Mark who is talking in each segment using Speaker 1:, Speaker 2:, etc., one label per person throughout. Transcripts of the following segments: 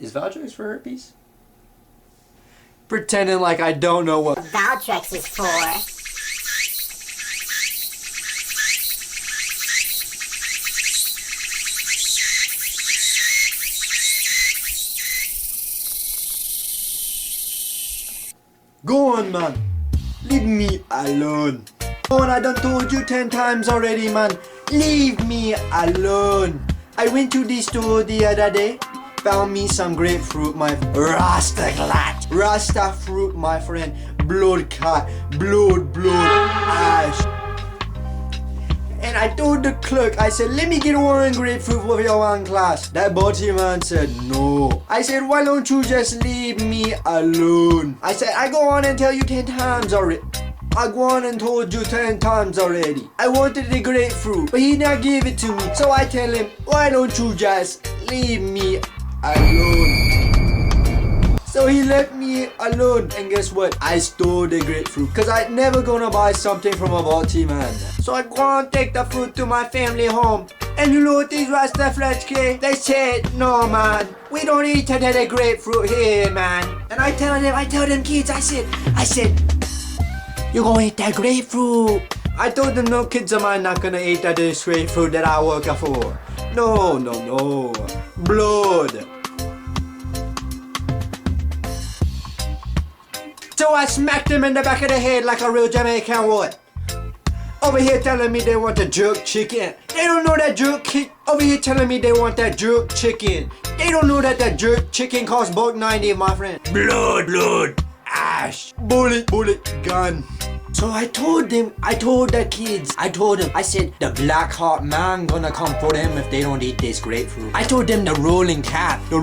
Speaker 1: Is Valtrex for herpes? Pretending like I don't know what
Speaker 2: Valtrex is for.
Speaker 1: Go on, man. Leave me alone. Go on, I done told you 10 times already, man. Leave me alone. I went to the store the other day. Found me some grapefruit, my Rasta fruit, my friend. Blood cat, blood, ash. And I told the clerk, I said, let me get one grapefruit for your one class. That butty man said, no. I said, why don't you just leave me alone? I said, I go on and tell you 10 times already. I go on and told you 10 times already. I wanted the grapefruit, but he not give it to me. So I tell him, why don't you just leave me alone? So he left me alone, and guess what? I stole the grapefruit, cause I never gonna buy something from a bougie man. So I go and take the fruit to my family home. And you know what these Rasta flats came? They said, no man, we don't eat the grapefruit here, man. And I tell them kids, I said, you gonna eat that grapefruit? I told them no kids of mine not gonna eat that grapefruit that I work for. No. Blood. So I smacked him in the back of the head like a real Jamaican would. Over here telling me they want a jerk chicken. They don't know that jerk chicken. Over here telling me they want that jerk chicken. They don't know that that jerk chicken costs $1.90, my friend. Blood, ash, bullet, gun. So I told the kids, I said, the black heart man gonna come for them if they don't eat this grapefruit. I told them the rolling calf is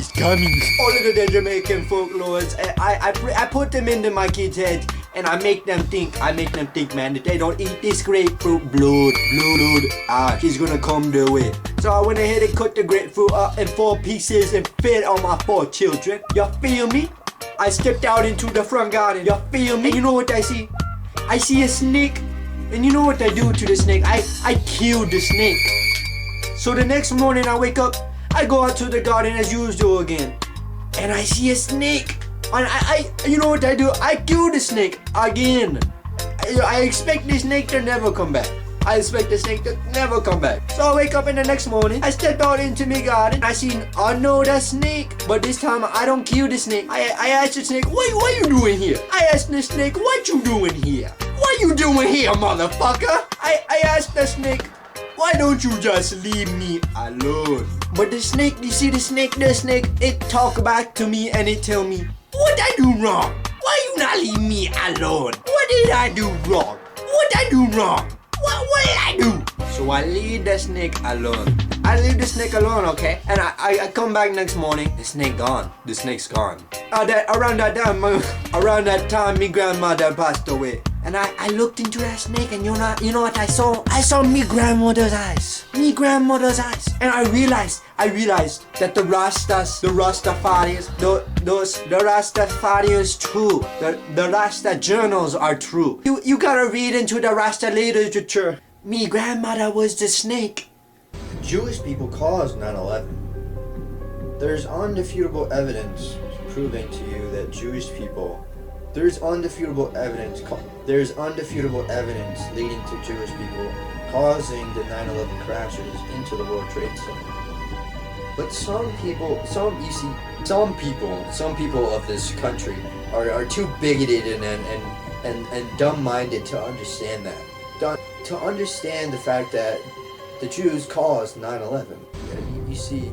Speaker 1: coming. All of the Jamaican folklores, I put them into my kids' heads and I make them think, man, that they don't eat this grapefruit, blood, it's gonna come their way. So I went ahead and cut the grapefruit up in 4 pieces and fed on my 4 children. You feel me? I stepped out into the front garden, you feel me? And you know what I see? I see a snake. And you know what I do to the snake? I kill the snake. So the next morning I wake up, I go out to the garden as usual again. And I see a snake. And you know what I do? I kill the snake again. I expect the snake to never come back. So I wake up in the next morning, I step out into my garden, I see another snake, but this time I don't kill the snake. I ask the snake, what you doing here? I ask the snake, what you doing here? What you doing here, motherfucker? I ask the snake, why don't you just leave me alone? But the snake, you see the snake, it talk back to me and it tell me, what I do wrong? Why you not leave me alone? What did I do wrong? What I do wrong? What did I do? So I leave the snake alone. Okay? And I come back next morning. The snake gone. The snake's gone. Around that time, my grandmother passed away. And I looked into that snake, and you know what I saw? I saw me grandmother's eyes. And I realized that the Rastafarians true. The Rasta journals are true. You gotta read into the Rasta literature. Me grandmother was the snake. Jewish people caused 9/11. There's undefeatable evidence proving to you that Jewish people. There's undefeatable evidence leading to Jewish people causing the 9/11 crashes into the World Trade Center. But some people of this country are too bigoted and dumb-minded to understand that. To understand the fact that the Jews caused 9/11. You see,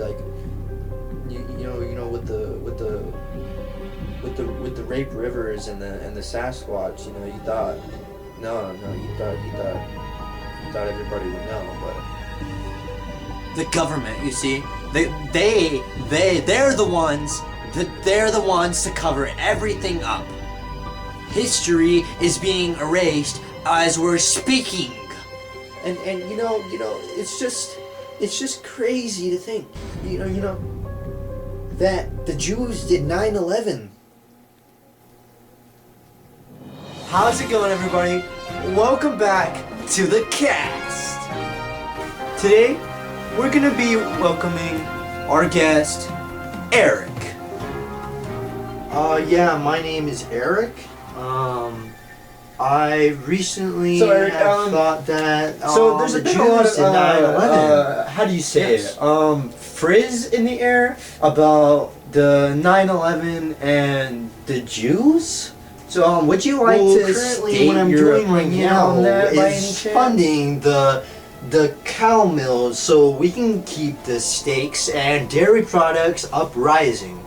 Speaker 1: like, you know, with the rape rivers and the Sasquatch, you thought everybody would know, but the government, you see, they're the ones to cover everything up. History is being erased as we're speaking, and it's just crazy to think, that the Jews did 9/11. How's it going, everybody? Welcome back to the cast. Today, we're gonna be welcoming our guest, Eric.
Speaker 2: Yeah, my name is Eric. I recently
Speaker 1: Eric,
Speaker 2: thought that
Speaker 1: so there's
Speaker 2: the
Speaker 1: been a lot
Speaker 2: Jews
Speaker 1: of
Speaker 2: in 9/11.
Speaker 1: how do you say
Speaker 2: Yes.
Speaker 1: it? Frizz in the air about the 9/11 and the Jews. So would you like to
Speaker 2: currently
Speaker 1: state
Speaker 2: what I'm
Speaker 1: your
Speaker 2: doing right
Speaker 1: opinion
Speaker 2: now
Speaker 1: on that by any
Speaker 2: is
Speaker 1: chance?
Speaker 2: funding the cow mills so we can keep the steaks and dairy products uprising.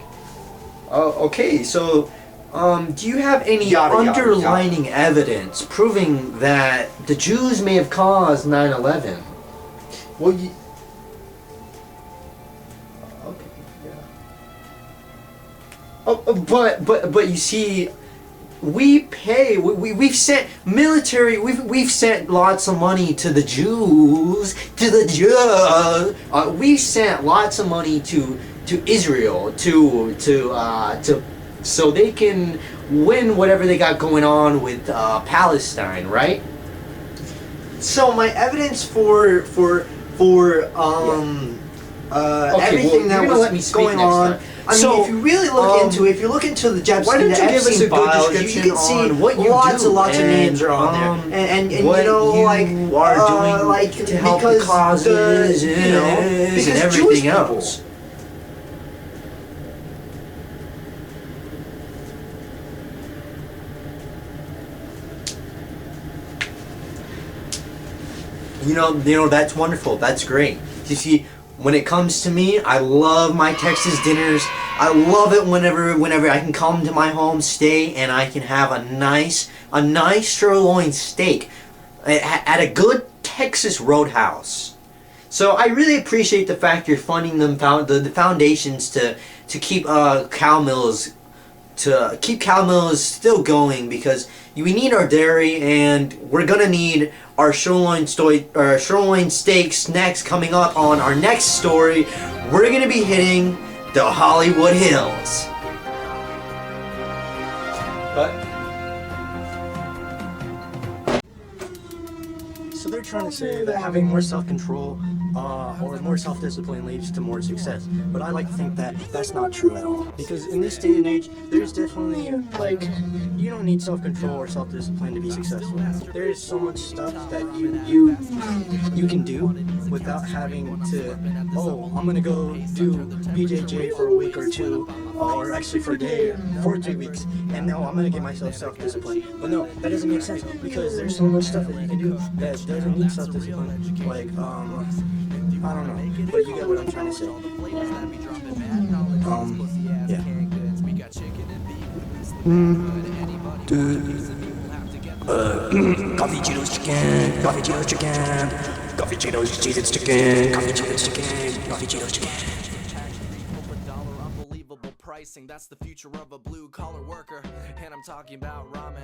Speaker 1: Okay, so do you have any
Speaker 2: Yada, yada,
Speaker 1: underlining evidence proving that the Jews may have caused 9/11?
Speaker 2: Well, you,
Speaker 1: Okay, yeah. But you see, we've sent military, we've sent lots of money to the Jews, we've sent lots of money to Israel to so they can win whatever they got going on with Palestine, right?
Speaker 2: so my evidence for everything that was going on. I mean, if you really look into it, if you look into the
Speaker 1: why don't you give us a
Speaker 2: Epstein
Speaker 1: good
Speaker 2: files,
Speaker 1: description
Speaker 2: you can see
Speaker 1: on what you
Speaker 2: lots
Speaker 1: do
Speaker 2: and lots of
Speaker 1: and,
Speaker 2: names are on there, and
Speaker 1: what
Speaker 2: you know,
Speaker 1: you
Speaker 2: like
Speaker 1: are doing
Speaker 2: like
Speaker 1: to help the
Speaker 2: because
Speaker 1: causes
Speaker 2: you know, because
Speaker 1: and
Speaker 2: Jewish
Speaker 1: everything
Speaker 2: people.
Speaker 1: else. You know that's wonderful. That's great. You see, when it comes to me, I love my Texas dinners. I love it whenever I can come to my home, stay, and I can have a nice sirloin steak at a good Texas roadhouse. So I really appreciate the fact you're funding the foundations to keep cow mills still going, because we need our dairy, and we're gonna need our sirloin steaks next. Coming up on our next story, we're gonna be hitting the Hollywood Hills. But so they're trying to say that having more self-control or more self-discipline leads to more success. But I like to think that that's not true at all. Because in this day and age, there's definitely, like, you don't need self-control or self-discipline to be successful. There's so much stuff that you can do without having to, oh, I'm gonna go do BJJ for a week or two, or actually for a day, for 3 weeks, and no, I'm gonna get myself self-discipline. But no, that doesn't make sense, because there's so much stuff that you can do that doesn't need self-discipline. Like, I don't know, but you get what I'm trying to say. Yeah. Coffee Cheetos chicken, coffee Cheetos chicken, coffee Cheetos Cheez-Its chicken, coffee Cheetos chicken, coffee Cheetos chicken.
Speaker 3: Unbelievable pricing, that's the future of a blue collar worker, and I'm talking about ramen.